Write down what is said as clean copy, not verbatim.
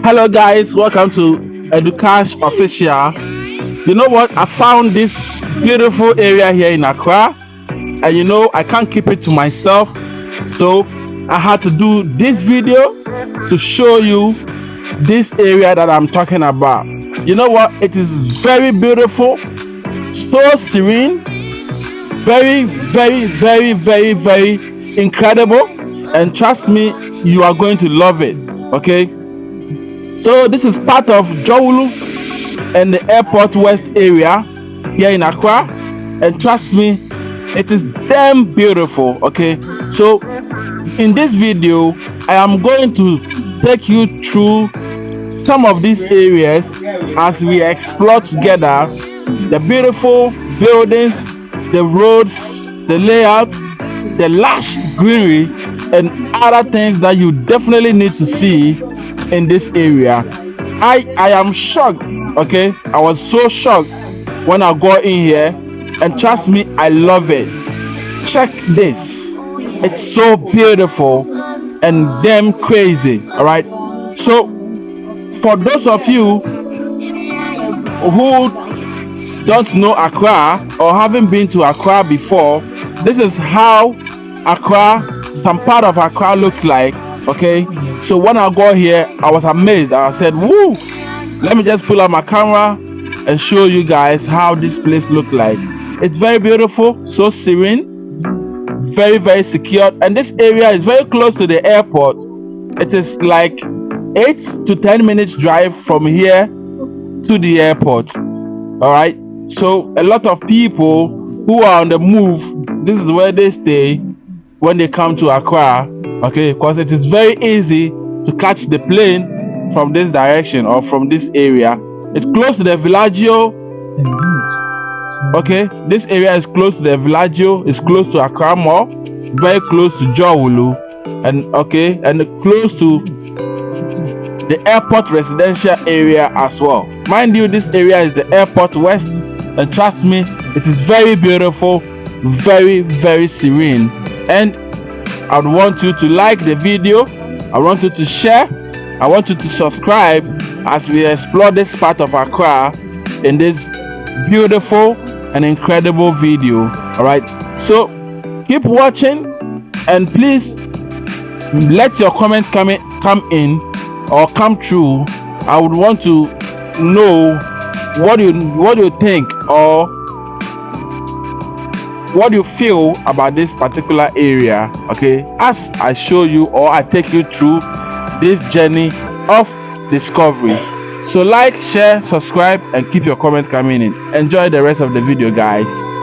Hello guys, welcome to Educash Official. You know what? I found this beautiful area here in Accra, and I can't keep it to myself, so I had to do this video to show you this area that I'm talking about. You know what? It is very beautiful, so serene, very, very, very, very, very incredible, and trust me, you are going to love it. Okay. So this is part of Jowulu and the Airport West area here in Accra, and trust me, it is damn beautiful. Okay, so in this video I am going to take you through some of these areas as we explore together the beautiful buildings, the roads, the layouts, the lush greenery, and other things that you definitely need to see in this area. I am shocked. Okay, I was so shocked when I got in here, and trust me, I love it. Check this, it's so beautiful and damn crazy. All right, so for those of you who don't know Accra or haven't been to Accra before, this is how Accra, some part of Accra look like. Okay, so when I got here, I was amazed. I said, woo, let me just pull out my camera and show you guys how this place look like. It's very beautiful, so serene, very, very secure, and this area is very close to the airport. It is like 8 to 10 minutes drive from here to the airport. All right, so a lot of people who are on the move, this is where they stay when they come to Accra. Okay, because it is very easy to catch the plane from this direction or from this area. It's close to the Villaggio. Okay, this area is close to the Villaggio. It's close to Accra Mall, very close to Jowulu, and close to the airport residential area as well. Mind you, this area is the Airport West, and trust me, it is very beautiful, very, very serene. And I would want you to like the video. I want you to share. I want you to subscribe as we explore this part of Accra in this beautiful and incredible video. All right, so keep watching, and please let your comment come in or come true. I would want to know what you think or what you feel about this particular area. Okay, as I show you or I take you through this journey of discovery. So like, share, subscribe, and keep your comments coming in. Enjoy the rest of the video, guys.